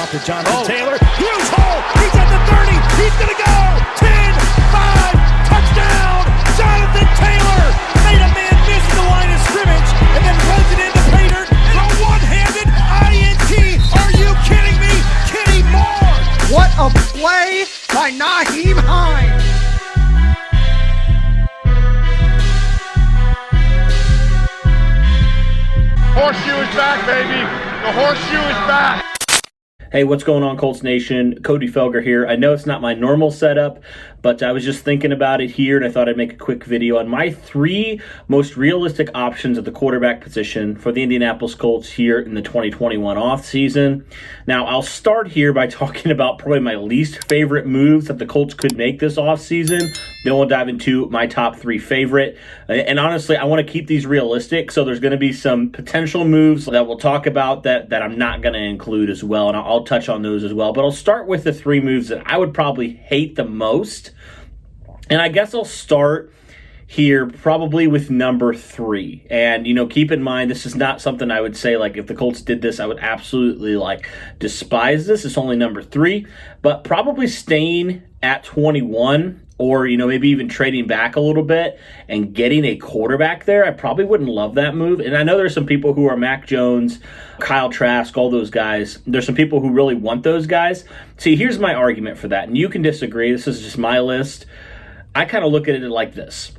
off to Jonathan Taylor. Huge hole. He's at the 30. He's going to go. 10, 5, touchdown. Jonathan Taylor made a man miss the line of scrimmage and then runs it into Pater. And a one-handed INT. Are you kidding me? Kenny Moore. What a play by Nyheim Hines. Horseshoe is back, baby. The horseshoe is back. Hey, what's going on, Colts Nation? Cody Felger here. I know it's not my normal setup, but I was just thinking about it here, and I thought I'd make a quick video on my 3 most realistic options at the quarterback position for the Indianapolis Colts here in the 2021 offseason. Now, I'll start here by talking about probably my least favorite moves that the Colts could make this offseason. Then we'll dive into my top 3 favorite. And honestly, I want to keep these realistic, so there's going to be some potential moves that we'll talk about that I'm not going to include as well, and I'll touch on those as well. But I'll start with the 3 moves that I would probably hate the most. And I guess I'll start here probably with number 3. And, keep in mind, this is not something I would say, like, if the Colts did this, I would absolutely, despise this. It's only number 3. But probably staying at 21 or, maybe even trading back a little bit and getting a quarterback there, I probably wouldn't love that move. And I know there's some people who are Mac Jones, Kyle Trask, all those guys. There's some people who really want those guys. See, here's my argument for that. And you can disagree. This is just my list. I kind of look at it like this.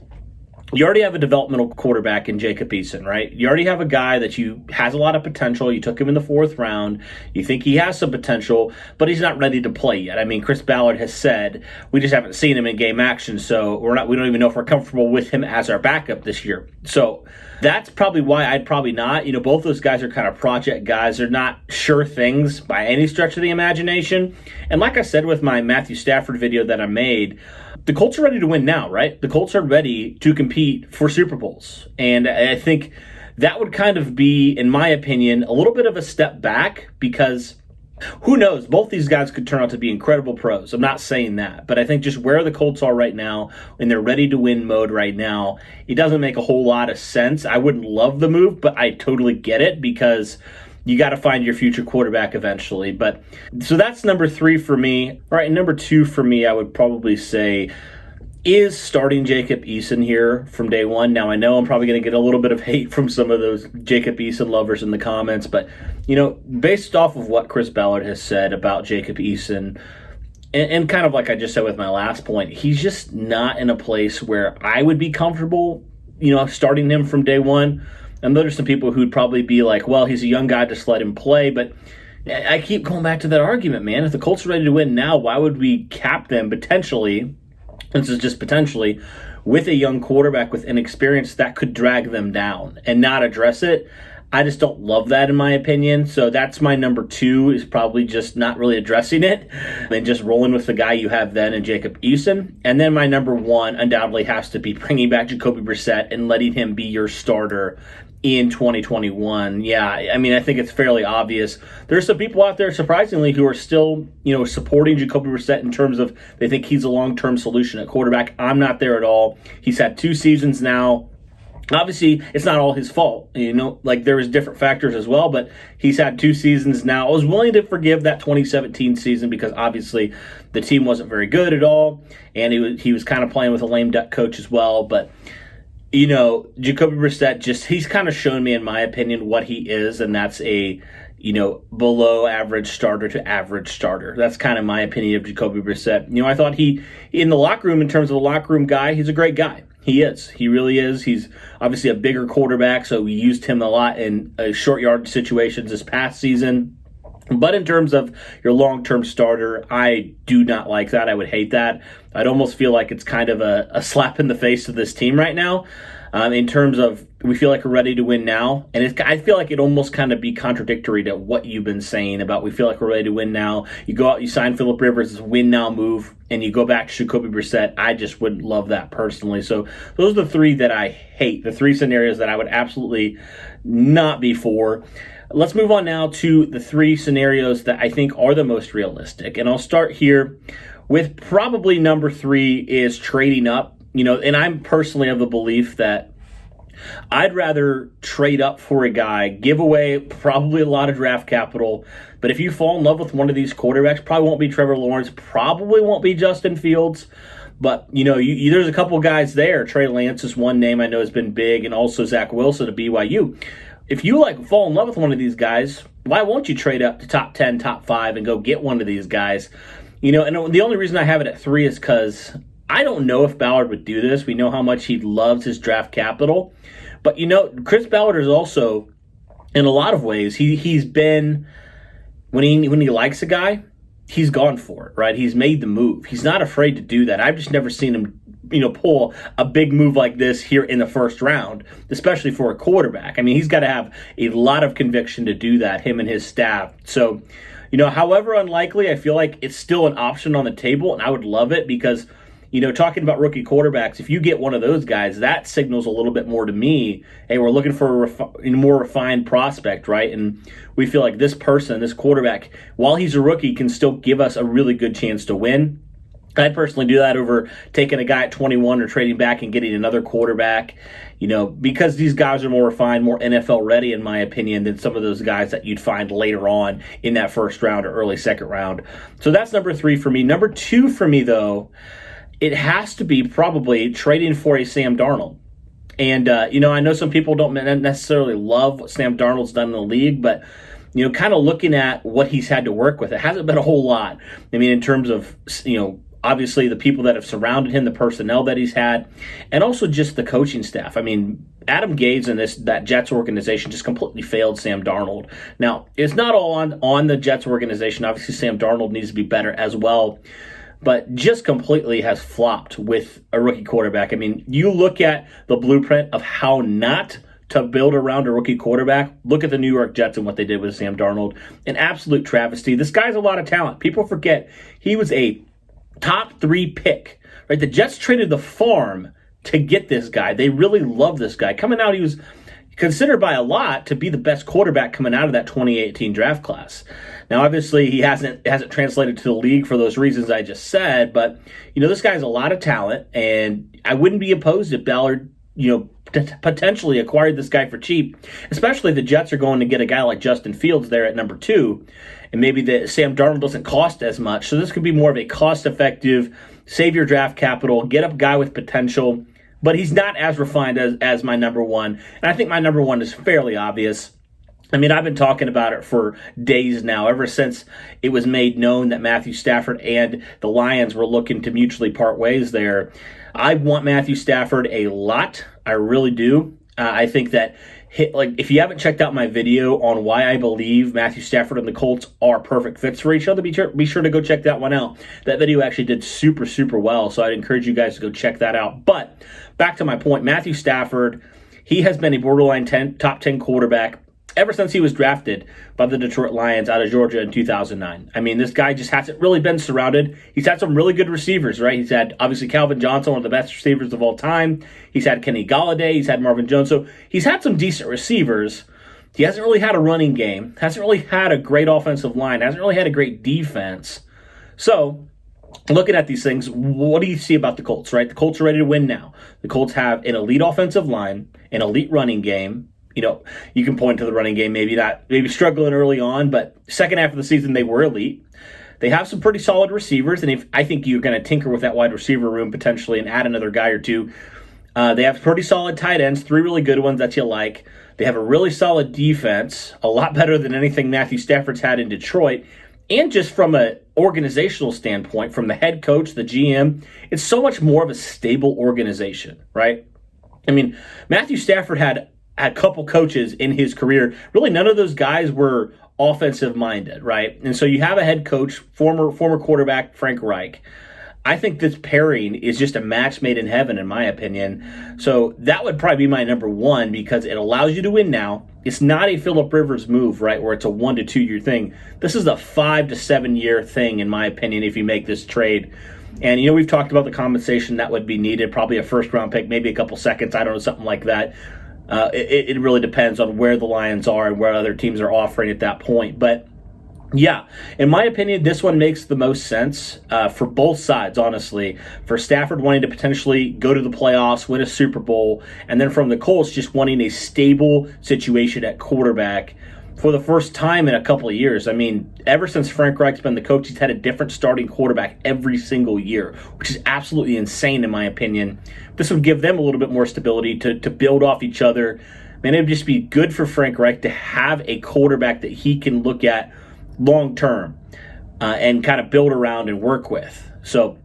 You already have a developmental quarterback in Jacob Eason, right? You already have a guy that has a lot of potential. You took him in the 4th round. You think he has some potential, but he's not ready to play yet. I mean, Chris Ballard has said we just haven't seen him in game action, so we don't even know if we're comfortable with him as our backup this year. So that's probably why I'd probably not. Both those guys are kind of project guys. They're not sure things by any stretch of the imagination. And like I said with my Matthew Stafford video that I made, the Colts are ready to win now, right? The Colts are ready to compete for Super Bowls. And I think that would kind of be, in my opinion, a little bit of a step back because who knows? Both these guys could turn out to be incredible pros. I'm not saying that. But I think just where the Colts are right now, in their ready-to-win mode right now, it doesn't make a whole lot of sense. I wouldn't love the move, but I totally get it because you got to find your future quarterback eventually. But so that's number 3 for me. All right, number 2 for me, I would probably say is starting Jacob Eason here from day one. Now, I know I'm probably going to get a little bit of hate from some of those Jacob Eason lovers in the comments, but, based off of what Chris Ballard has said about Jacob Eason, and kind of like I just said with my last point, he's just not in a place where I would be comfortable, starting him from day one. And there's some people who'd probably be like, well, he's a young guy, just let him play. But I keep going back to that argument, man. If the Colts are ready to win now, why would we cap them potentially, this is just potentially, with a young quarterback with inexperience that could drag them down and not address it? I just don't love that, in my opinion. So that's my number 2, is probably just not really addressing it and just rolling with the guy you have then in Jacob Eason. And then my number 1 undoubtedly has to be bringing back Jacoby Brissett and letting him be your starter in 2021. Yeah, I mean, I think it's fairly obvious. There's some people out there, surprisingly, who are still, supporting Jacoby Brissett in terms of they think he's a long-term solution at quarterback. I'm not there at all. He's had 2 seasons now. Obviously, it's not all his fault. There is different factors as well, but he's had 2 seasons now. I was willing to forgive that 2017 season because obviously the team wasn't very good at all, and he was kind of playing with a lame duck coach as well. But, Jacoby Brissett he's kind of shown me, in my opinion, what he is, and that's a, below average starter to average starter. That's kind of my opinion of Jacoby Brissett. I thought he, in the locker room, in terms of a locker room guy, he's a great guy. He is. He really is. He's obviously a bigger quarterback, so we used him a lot in short yard situations this past season. But in terms of your long-term starter, I do not like that. I would hate that. I'd almost feel like it's kind of a slap in the face to this team right now. In terms of, we feel like we're ready to win now. And I feel like it almost kind of be contradictory to what you've been saying about we feel like we're ready to win now. You go out, you sign Phillip Rivers, this win now move, and you go back to Jacoby Brissett. I just wouldn't love that personally. So those are the 3 that I hate, the 3 scenarios that I would absolutely not be for. Let's move on now to the 3 scenarios that I think are the most realistic. And I'll start here with probably number 3 is trading up. And I'm personally of the belief that I'd rather trade up for a guy, give away probably a lot of draft capital, but if you fall in love with one of these quarterbacks, probably won't be Trevor Lawrence, probably won't be Justin Fields, but there's a couple guys there. Trey Lance is one name I know has been big, and also Zach Wilson at BYU. If you fall in love with one of these guys, why won't you trade up to top 10, top 5 and go get one of these guys? And the only reason I have it at 3 is because I don't know if Ballard would do this. We know how much he loves his draft capital. But, Chris Ballard is also, in a lot of ways, he's been, when he likes a guy, he's gone for it, right? He's made the move. He's not afraid to do that. I've just never seen him, pull a big move like this here in the first round, especially for a quarterback. I mean, he's got to have a lot of conviction to do that, him and his staff. So, however unlikely, I feel like it's still an option on the table, and I would love it because, talking about rookie quarterbacks, if you get one of those guys, that signals a little bit more to me, hey, we're looking for a more refined prospect, right? And we feel like this quarterback, while he's a rookie, can still give us a really good chance to win. I'd personally do that over taking a guy at 21 or trading back and getting another quarterback, because these guys are more refined, more NFL ready, in my opinion, than some of those guys that you'd find later on in that first round or early second round. So that's number 3 for me. Number 2 for me, though, it has to be probably trading for a Sam Darnold. And, I know some people don't necessarily love what Sam Darnold's done in the league, but, kind of looking at what he's had to work with, it hasn't been a whole lot. I mean, in terms of, obviously the people that have surrounded him, the personnel that he's had, and also just the coaching staff. I mean, Adam Gase and that Jets organization just completely failed Sam Darnold. Now, it's not all on the Jets organization. Obviously, Sam Darnold needs to be better as well, but just completely has flopped with a rookie quarterback. I mean, you look at the blueprint of how not to build around a rookie quarterback. Look at the New York Jets and what they did with Sam Darnold. An absolute travesty. This guy's a lot of talent. People forget he was a top 3 pick, right? The Jets traded the farm to get this guy. They really love this guy. Coming out, he was considered by a lot to be the best quarterback coming out of that 2018 draft class. Now, obviously, he hasn't translated to the league for those reasons I just said, but, this guy's a lot of talent, and I wouldn't be opposed if Ballard, potentially acquired this guy for cheap, especially if the Jets are going to get a guy like Justin Fields there at number 2, and maybe the Sam Darnold doesn't cost as much. So this could be more of a cost-effective, save your draft capital, get a guy with potential, but he's not as refined as my number 1. And I think my number 1 is fairly obvious. I mean, I've been talking about it for days now, ever since it was made known that Matthew Stafford and the Lions were looking to mutually part ways there. I want Matthew Stafford a lot. I really do. I think that, if you haven't checked out my video on why I believe Matthew Stafford and the Colts are perfect fits for each other, be sure to go check that one out. That video actually did super, super well, so I'd encourage you guys to go check that out. But back to my point, Matthew Stafford, he has been a borderline top 10 quarterback ever since he was drafted by the Detroit Lions out of Georgia in 2009. I mean, this guy just hasn't really been surrounded. He's had some really good receivers, right? He's had, obviously, Calvin Johnson, one of the best receivers of all time. He's had Kenny Golladay. He's had Marvin Jones. So he's had some decent receivers. He hasn't really had a running game. Hasn't really had a great offensive line. Hasn't really had a great defense. So, looking at these things, what do you see about the Colts, right? The Colts are ready to win now. The Colts have an elite offensive line, an elite running game. You can point to the running game, maybe struggling early on, but second half of the season, they were elite. They have some pretty solid receivers, and I think you're going to tinker with that wide receiver room potentially and add another guy or two. They have pretty solid tight ends, 3 really good ones that you like. They have a really solid defense, a lot better than anything Matthew Stafford's had in Detroit. And just from an organizational standpoint, from the head coach, the GM, it's so much more of a stable organization, right? I mean, Matthew Stafford had a couple coaches in his career. Really, none of those guys were offensive-minded, right? And so you have a head coach, former quarterback, Frank Reich. I think this pairing is just a match made in heaven, in my opinion. So that would probably be my number 1 because it allows you to win now. It's not a Phillip Rivers move, right, where it's a 1 to 2 year thing. This is a 5 to 7 year thing, in my opinion, if you make this trade. And, we've talked about the compensation that would be needed, probably a first-round pick, maybe a couple seconds, I don't know, something like that. It really depends on where the Lions are and where other teams are offering at that point. But Yeah, in my opinion, this one makes the most sense for both sides, honestly. For Stafford wanting to potentially go to the playoffs, win a Super Bowl, and then from the Colts just wanting a stable situation at quarterback for the first time in a couple of years. I mean, ever since Frank Reich's been the coach, he's had a different starting quarterback every single year, which is absolutely insane in my opinion. This would give them a little bit more stability to build off each other. Man, it would just be good for Frank Reich to have a quarterback that he can look at long term and kind of build around and work with. So,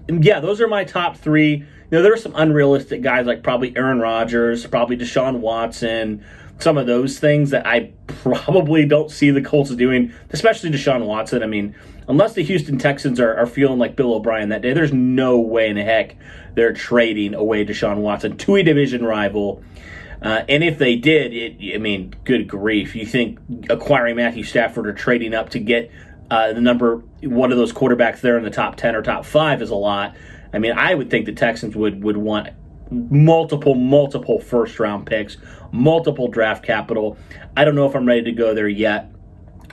yeah, those are my top three. You know, there are some unrealistic guys like probably Aaron Rodgers, probably Deshaun Watson, some of those things that I probably don't see the Colts doing, especially Deshaun Watson. I mean, unless the Houston Texans are feeling like Bill O'Brien that day, there's no way in the heck they're trading away Deshaun Watson to a division rival. And if they did, I mean, good grief. You think acquiring Matthew Stafford or trading up to get one of those quarterbacks there in the top 10 or top 5 is a lot. I mean, I would think the Texans would want multiple first-round picks, multiple draft capital. I don't know if I'm ready to go there yet.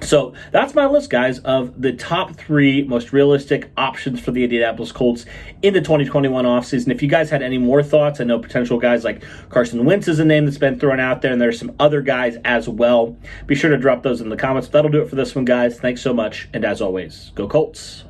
So that's my list, guys, of the top 3 most realistic options for the Indianapolis Colts in the 2021 offseason. If you guys had any more thoughts, I know potential guys like Carson Wentz is a name that's been thrown out there, and there's some other guys as well. Be sure to drop those in the comments. That'll do it for this one, guys. Thanks so much, and as always, go Colts.